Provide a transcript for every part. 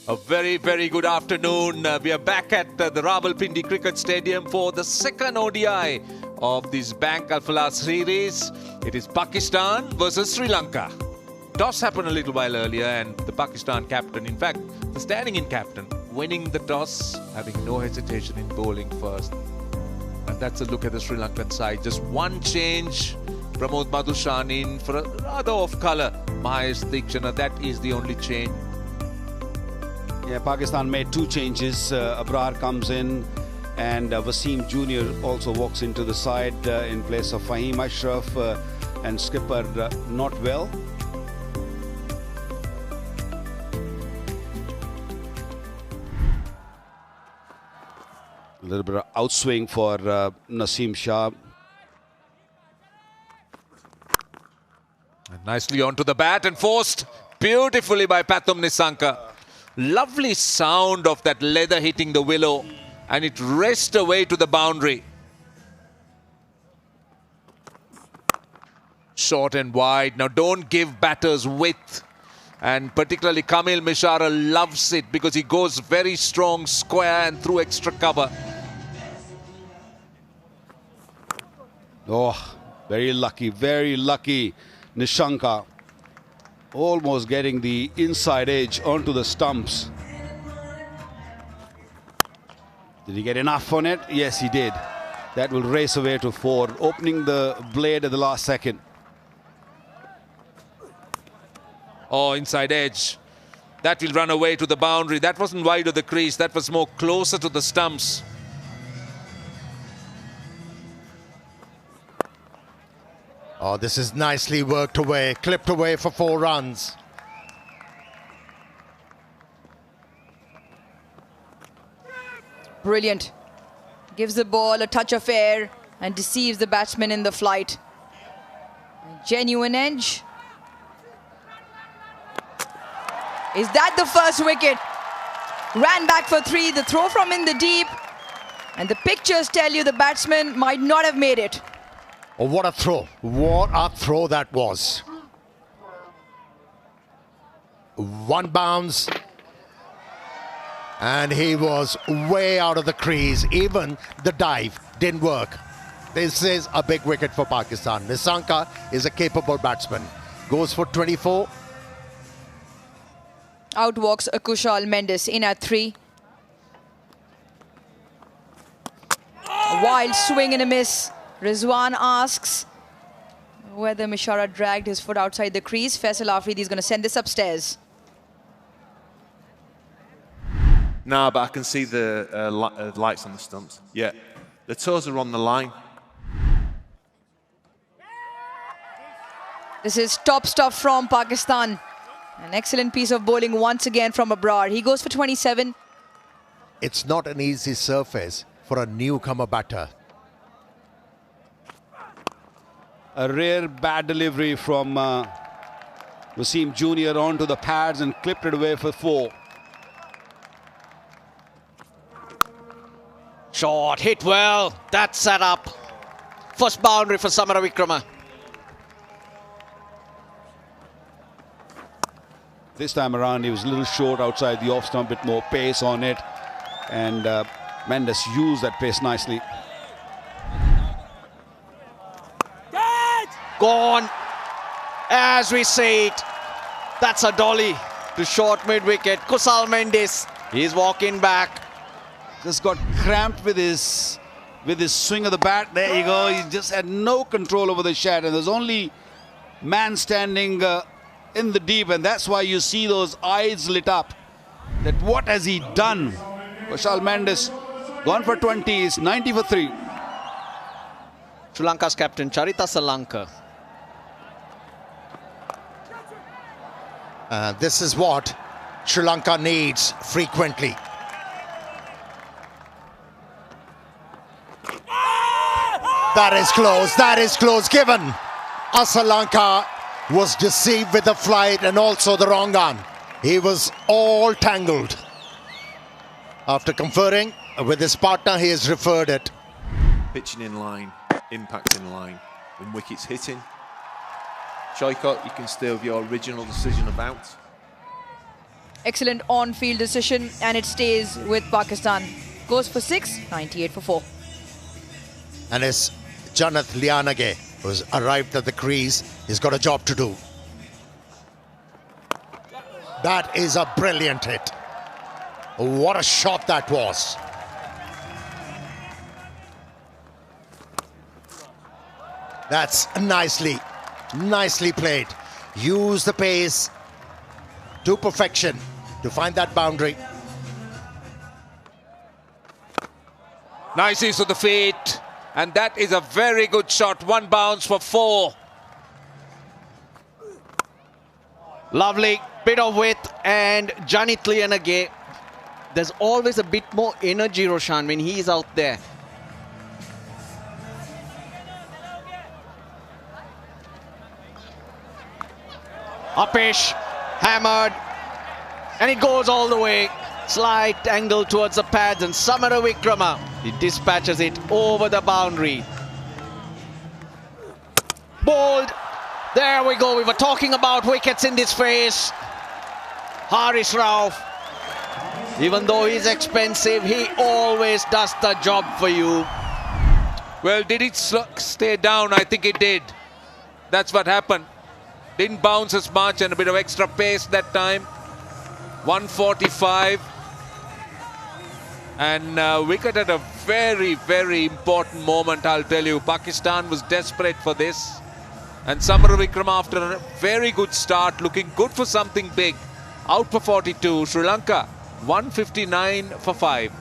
A very, very good afternoon. We are back at the Rawalpindi Cricket Stadium for the second ODI of this Bank Alphala series. It is Pakistan versus Sri Lanka. Toss happened a little while earlier and the Pakistan captain, in fact, the standing-in captain, winning the toss, having no hesitation in bowling first. And that's a look at the Sri Lankan side. Just one change. Pramod Madhushan in for a rather off-colour Mahesh Deekshana. That is the only change. Yeah, Pakistan made two changes. Abrar comes in and Wasim Jr. also walks into the side in place of Fahim Ashraf and skipper not well. A little bit of outswing for Naseem Shah. And nicely onto the bat and forced beautifully by Pathum Nissanka. Lovely sound of that leather hitting the willow, and it raced away to the boundary. Short and wide. Now don't give batters width, and particularly Kamil Mishara loves it because he goes very strong, square and through extra cover. Oh, very lucky Nishanka. Almost getting the inside edge onto the stumps. Did he get enough on it? Yes, he did. That will race away to 4, opening the blade at the last second. Oh, inside edge. That will run away to the boundary. That wasn't wide of the crease. That was more closer to the stumps. Oh, this is nicely worked away, clipped away for 4 runs. Brilliant. Gives the ball a touch of air and deceives the batsman in the flight. A genuine edge. Is that the first wicket? Ran back for 3, the throw from in the deep. And the pictures tell you the batsman might not have made it. Oh, what a throw. What a throw that was. One bounce. And he was way out of the crease. Even the dive didn't work. This is a big wicket for Pakistan. Nissanka is a capable batsman. Goes for 24. Out walks Kushal Mendes in at 3. A wild swing and a miss. Rizwan asks whether Mishara dragged his foot outside the crease. Faisal Afridi is going to send this upstairs. No, but I can see the lights on the stumps. Yeah, the toes are on the line. This is top stuff from Pakistan. An excellent piece of bowling once again from Abrar. He goes for 27. It's not an easy surface for a newcomer batter. A rare bad delivery from Wasim Jr. onto the pads and clipped it away for 4. Short, hit well. That's set up. First boundary for Samara Vikrama. This time around, he was a little short outside the off stump, bit more pace on it. And Mendes used that pace nicely. Gone. As we see it, that's a dolly to short mid-wicket. Kusal Mendes, he's walking back. Just got cramped with his swing of the bat. There you go. He just had no control over the shot, and there's only man standing in the deep, and that's why you see those eyes lit up. That what has he done? Kushal Mendes gone for 20, is 90 for 3. Sri Lanka's captain Charita Salanka. This is what Sri Lanka needs frequently. That is close, given Asalanka was deceived with the flight and also the wrong arm. He was all tangled. After conferring with his partner, he has referred it. Pitching in line, impact in line. When wickets hitting, Shoykot, you can still have your original decision about. Excellent on-field decision, and it stays with Pakistan. Goes for 6, 98 for 4. And it's Janath Lianage who's arrived at the crease. He's got a job to do. That is a brilliant hit. What a shot that was. That's nicely played. Use the pace to perfection to find that boundary. Nice use of the feet. And that is a very good shot. One bounce for 4. Lovely bit of width, and Janit Lianage. There's always a bit more energy, Roshan, when he's out there. Upish, hammered, and it goes all the way. Slight angle towards the pads, and Samara Vikrama, he dispatches it over the boundary. Bowled. There we go. We were talking about wickets in this phase. Haris Rauf, even though he's expensive, he always does the job for you. Well, did it stay down? I think it did. That's what happened. Didn't bounce as much, and a bit of extra pace that time. 145. And wicket at a very, very important moment, I'll tell you. Pakistan was desperate for this. And Samara Vikrama, after a very good start, looking good for something big. Out for 42. Sri Lanka, 159 for 5.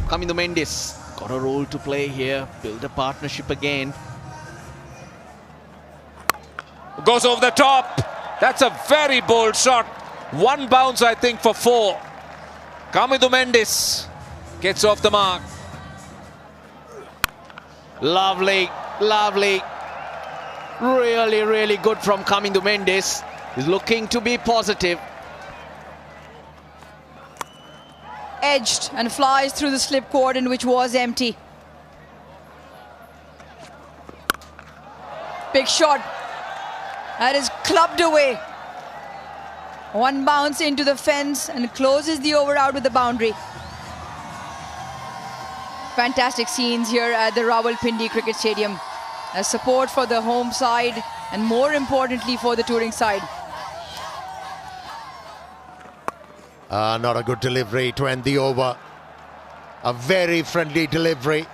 Kamindu Mendis, got a role to play here. Build a partnership again. Goes over the top. That's a very bold shot. One bounce, I think, for 4. Kamindu Mendis gets off the mark. Lovely, lovely. Really, really good from Kamindu Mendis. He's looking to be positive. Edged and flies through the slip cordon, which was empty. Big shot. That is clubbed away. One bounce into the fence and closes the over out with the boundary. Fantastic scenes here at the Rawalpindi Cricket Stadium. As support for the home side, and more importantly for the touring side. Not a good delivery to end the over. A very friendly delivery.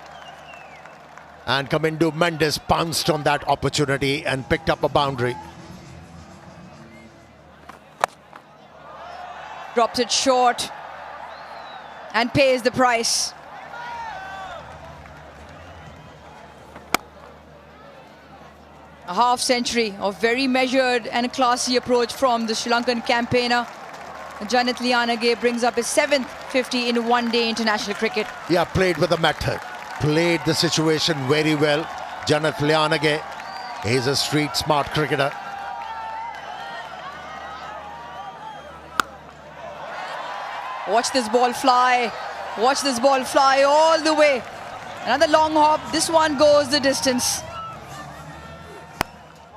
And Kamindu Mendis pounced on that opportunity and picked up a boundary. Drops it short and pays the price. A half century of very measured and classy approach from the Sri Lankan campaigner. Janit Lianage brings up his 7th 50 in one-day international cricket. Yeah, played with the method. Played the situation very well. Janit Lianage, he's a street smart cricketer. Watch this ball fly. Watch this ball fly all the way. Another long hop. This one goes the distance.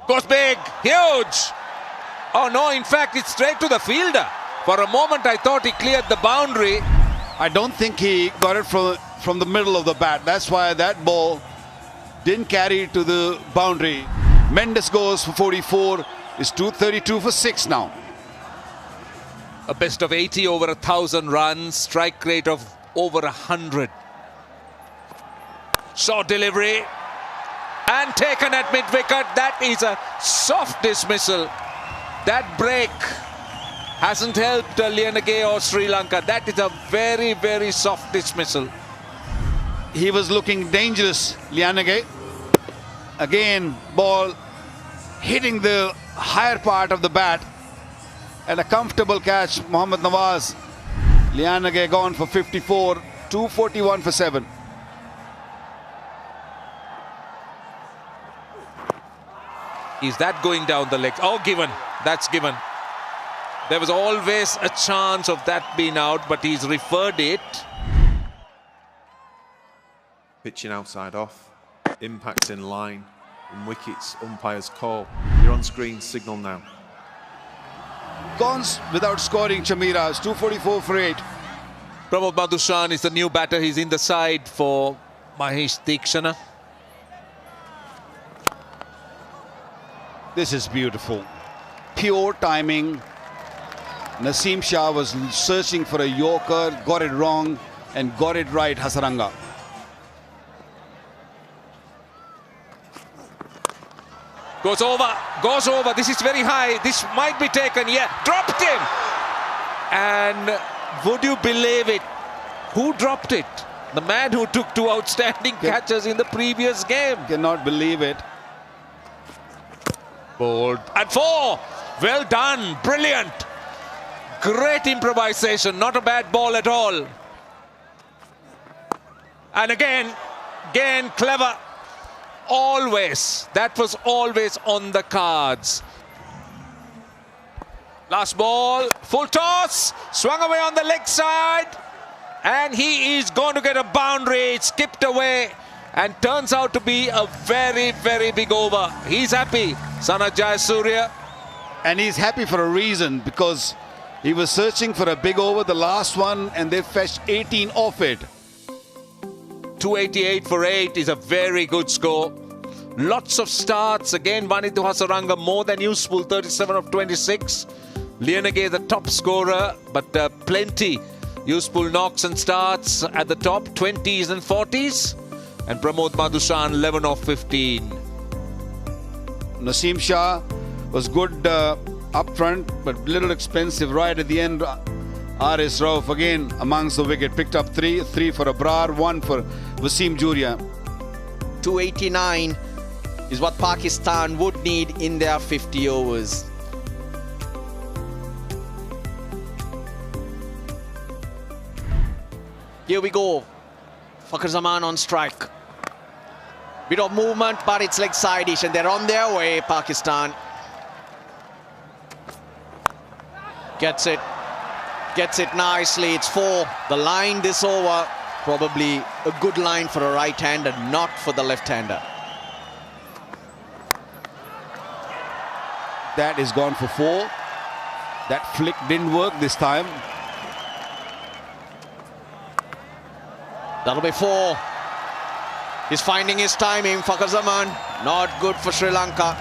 Goes big, huge. Oh no, in fact, it's straight to the fielder. For a moment, I thought he cleared the boundary. I don't think he got it from the middle of the bat. That's why that ball didn't carry to the boundary. Mendes goes for 44. It's 232 for 6 now. A best of 80 over 1,000 runs, strike rate of over 100. Short delivery. And taken at mid-wicket. That is a soft dismissal. That break hasn't helped Lianage or Sri Lanka. That is a very, very soft dismissal. He was looking dangerous, Lianage. Again, ball hitting the higher part of the bat. And a comfortable catch, Mohammad Nawaz. Lianage gone for 54, 241 for 7. Is that going down the legs? Oh, given. That's given. There was always a chance of that being out, but he's referred it. Pitching outside off. Impacts in line. And wickets, umpire's call. Your on-screen signal now. gone without scoring, Chamira. It's 244 for 8. Pramod Madhushan is the new batter. He's in the side for Mahesh Deekshana. This is beautiful. Pure timing. Naseem Shah was searching for a Yorker, got it wrong, and got it right, Hasaranga. Goes over. This is very high. This might be taken. Yeah, dropped him. And would you believe it? Who dropped it? The man who took 2 outstanding catches in the previous game. Cannot believe it. Bold. And 4. Well done. Brilliant. Great improvisation. Not a bad ball at all. And again, clever. Always. That was always on the cards. Last ball. Full toss. Swung away on the leg side. And he is going to get a boundary. It skipped away. And turns out to be a very, very big over. He's happy. Sanat Jayasuriya. And he's happy for a reason, because he was searching for a big over, the last one, and they fetched 18 off it. 288 for 8 is a very good score. Lots of starts. Again, Vanithu Hasaranga more than useful, 37 of 26. Lianage the top scorer, but plenty useful knocks and starts at the top, 20s and 40s. And Pramod Madhushan, 11 of 15. Naseem Shah was good up front, but little expensive right at the end. R.S. Rauf again amongst the wicket, picked up 3 for Abrar, 1 for Wasim Juria. 289 is what Pakistan would need in their 50 overs. Here we go. Fakhar Zaman on strike. Bit of movement, but it's leg side-ish, and they're on their way, Pakistan. Gets it nicely. It's 4. The line this over, probably a good line for a right-hander, not for the left-hander. That is gone for 4. That flick didn't work this time. That'll be 4. He's finding his timing, Fakhar Zaman. Not good for Sri Lanka.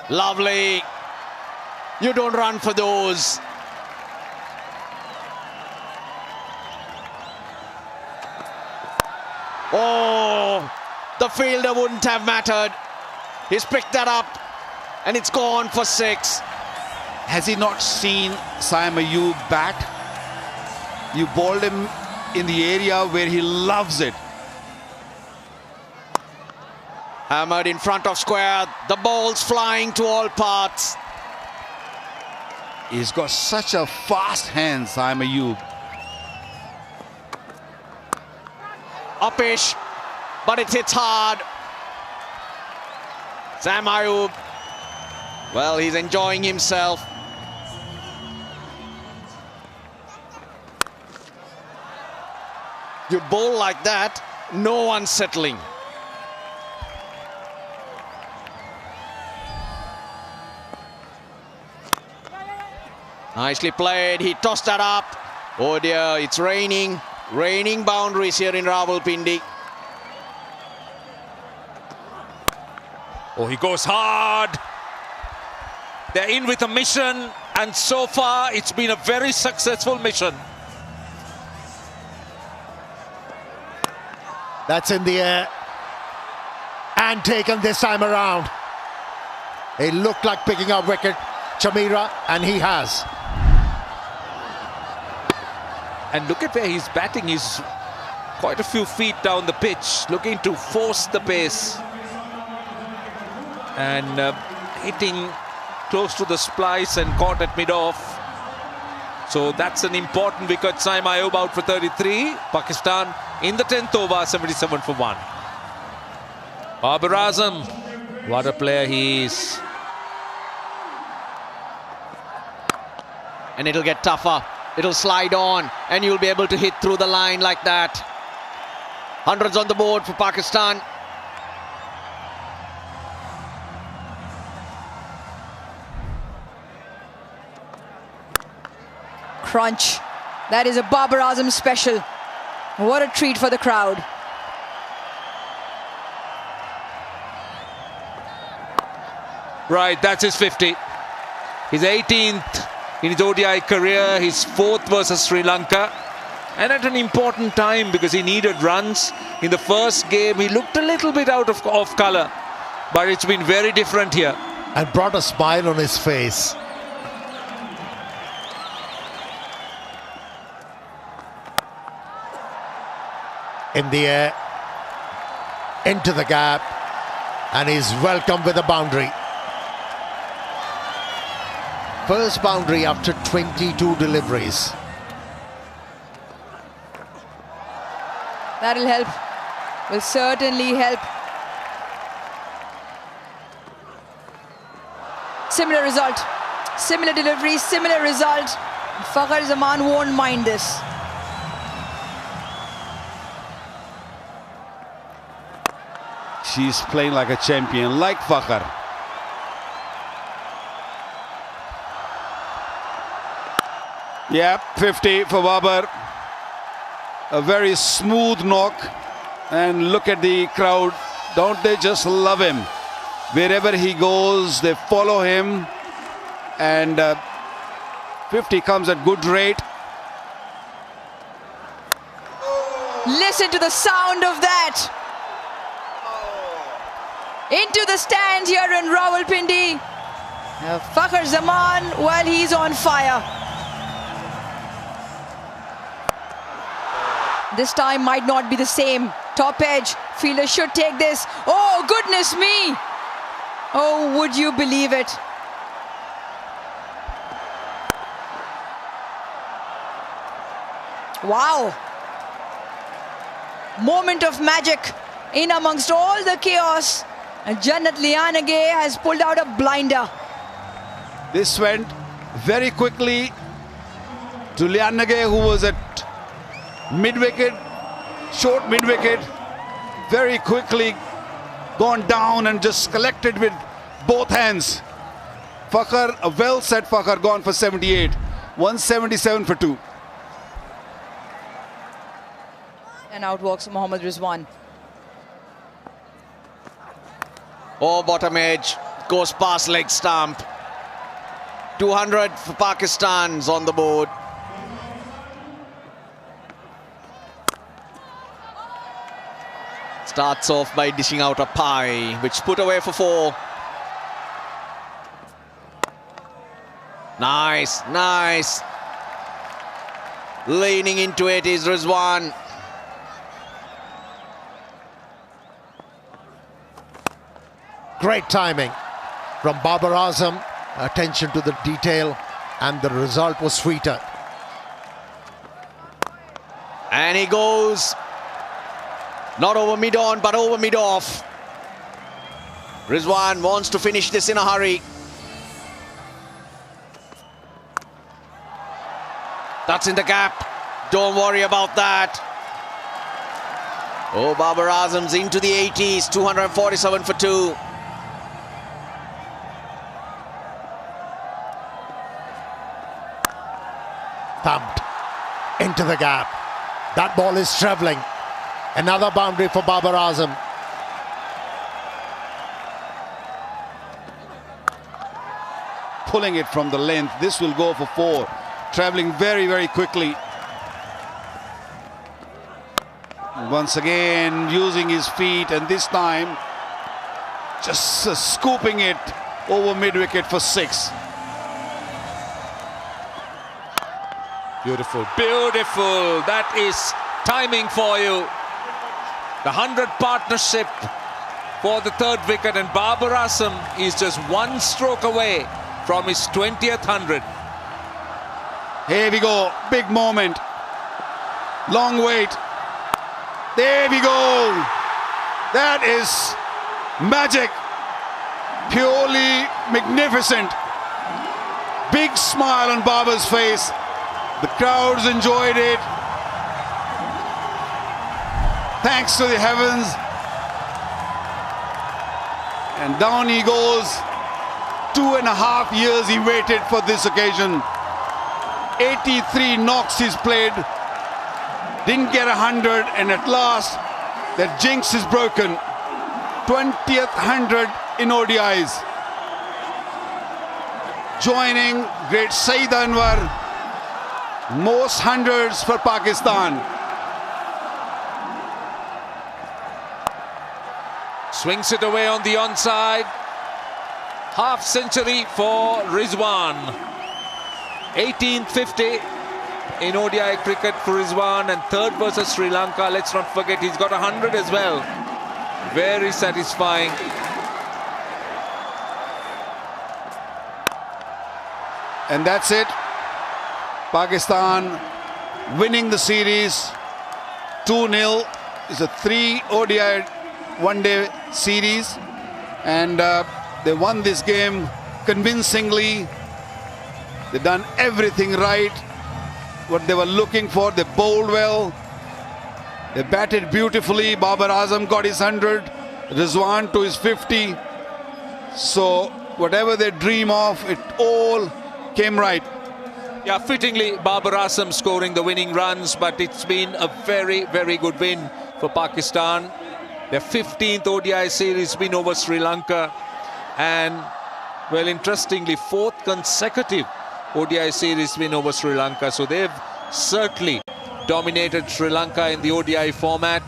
Lovely. You don't run for those. Oh, the fielder wouldn't have mattered. He's picked that up, and it's gone for 6. Has he not seen Saim Ayub bat? You bowled him in the area where he loves it. Hammered in front of square. The ball's flying to all parts. He's got such a fast hand, Saim Ayub. Upish, but it hits hard. Sam Ayub, well, he's enjoying himself. You bowl like that, no one's settling. Nicely played, he tossed that up. Oh dear, it's raining. Raining boundaries here in Rawalpindi. Oh, he goes hard. They're in with a mission, and so far it's been a very successful mission. That's in the air and taken this time around. It looked like picking up wicket, Chamira, and he has. And look at where he's batting. He's quite a few feet down the pitch, looking to force the pace. And hitting close to the splice and caught at mid-off. So that's an important wicket. Saim Ayub out for 33. Pakistan in the 10th over, 77 for 1. Babar Azam, what a player he is. And it'll get tougher. It'll slide on, and you'll be able to hit through the line like that. Hundreds on the board for Pakistan. crunch. That is a Babar Azam special. What a treat for the crowd. Right, that's his 50. His 18th in his ODI career, his 4th versus Sri Lanka. And at an important time because he needed runs. In the first game, he looked a little bit out of colour. But it's been very different here. And brought a smile on his face. In the air, into the gap, and he's welcomed with a boundary. First boundary after 22 deliveries. That'll help. Will certainly help. Similar result. Similar delivery, similar result. Fakhar Zaman won't mind this. She's playing like a champion, like Fakhar. Yep, 50 for Babar. A very smooth knock. And look at the crowd. Don't they just love him? Wherever he goes, they follow him. And 50 comes at good rate. Listen to the sound of that. Into the stand here in Rawalpindi. Fakhar Zaman, well, he's on fire. This time might not be the same. Top edge, fielder should take this. Oh, goodness me. Oh, would you believe it? Wow. Moment of magic in amongst all the chaos. And Jannat Lianage has pulled out a blinder. This went very quickly to Lianage, who was at mid-wicket, short mid-wicket. Very quickly gone down and just collected with both hands. Fakhar, a well-set Fakhar, gone for 78. 177 for 2. And out walks Mohammad Rizwan. Oh, bottom edge. Goes past leg stump. 200 for Pakistan's on the board. Starts off by dishing out a pie, which put away for 4. Nice, nice. Leaning into it is Rizwan. Great timing from Babar Azam. Attention to the detail, and the result was sweeter. And he goes not over mid-on, but over mid-off. Rizwan wants to finish this in a hurry. That's in the gap. Don't worry about that. Oh, Babar Azam's into the 80s. 247 for 2. Thumped into the gap. That ball is travelling. Another boundary for Babar Azam. Pulling it from the length. This will go for 4. Travelling very, very quickly. Once again, using his feet, and this time just scooping it over mid-wicket for 6. Beautiful, beautiful. That is timing for you. The 100 partnership for the 3rd wicket, and Babar Azam is just 1 stroke away from his 20th 100. Here we go, big moment. Long wait. There we go. That is magic. Purely magnificent. Big smile on Babar's face. The crowds enjoyed it. Thanks to the heavens. And down he goes. 2.5 years he waited for this occasion. 83 knocks he's played. Didn't get 100, and at last, that jinx is broken. 20th 100 in ODIs. Joining great Saeed Anwar. Most hundreds for Pakistan. Swings it away on the onside. Half century for Rizwan. 1850 in ODI cricket for Rizwan, and third versus Sri Lanka. Let's not forget he's got 100 as well. Very satisfying. And that's it. Pakistan winning the series 2-0. It's a 3 ODI one-day series, and they won this game convincingly. They've done everything right, what they were looking for. They bowled well, they batted beautifully. Babar Azam got his 100, Rizwan to his 50. So whatever they dream of, it all came right. Yeah, fittingly, Babar Azam scoring the winning runs, but it's been a very, very good win for Pakistan. Their 15th ODI series win over Sri Lanka, and, well, interestingly, 4th consecutive ODI series win over Sri Lanka. So they've certainly dominated Sri Lanka in the ODI format.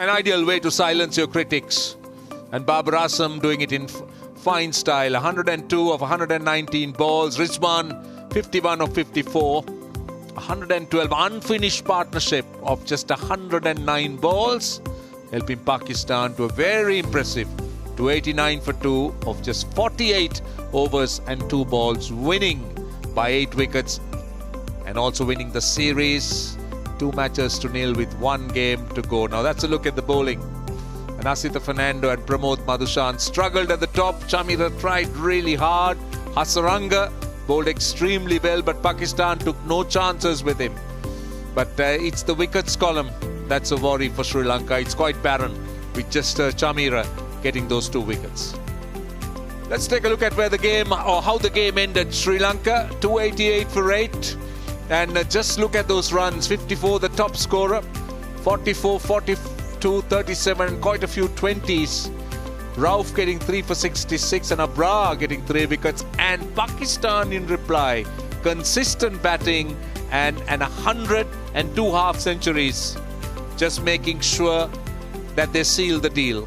An ideal way to silence your critics. And Babar Azam doing it in fine style. 102 of 119 balls. Rizwan 51 of 54. 112 unfinished partnership of just 109 balls, helping Pakistan to a very impressive 289 for 2 of just 48 overs and 2 balls, winning by 8 wickets and also winning the series 2 matches to nil with 1 game to go. Now that's a look at the bowling. And Asita Fernando and Pramod Madushan struggled at the top. Chamira tried really hard. Hasaranga bowled extremely well, but Pakistan took no chances with him. But it's the wickets column that's a worry for Sri Lanka. It's quite barren with just Chamira getting those 2 wickets. Let's take a look at where the game, or how the game ended. Sri Lanka 288 for 8, and just look at those runs. 54 the top scorer, 44, 42, 37, quite a few 20s. Rauf getting 3 for 66 and Abrar getting 3 wickets, and Pakistan in reply, consistent batting and 102 half centuries, just making sure that they seal the deal.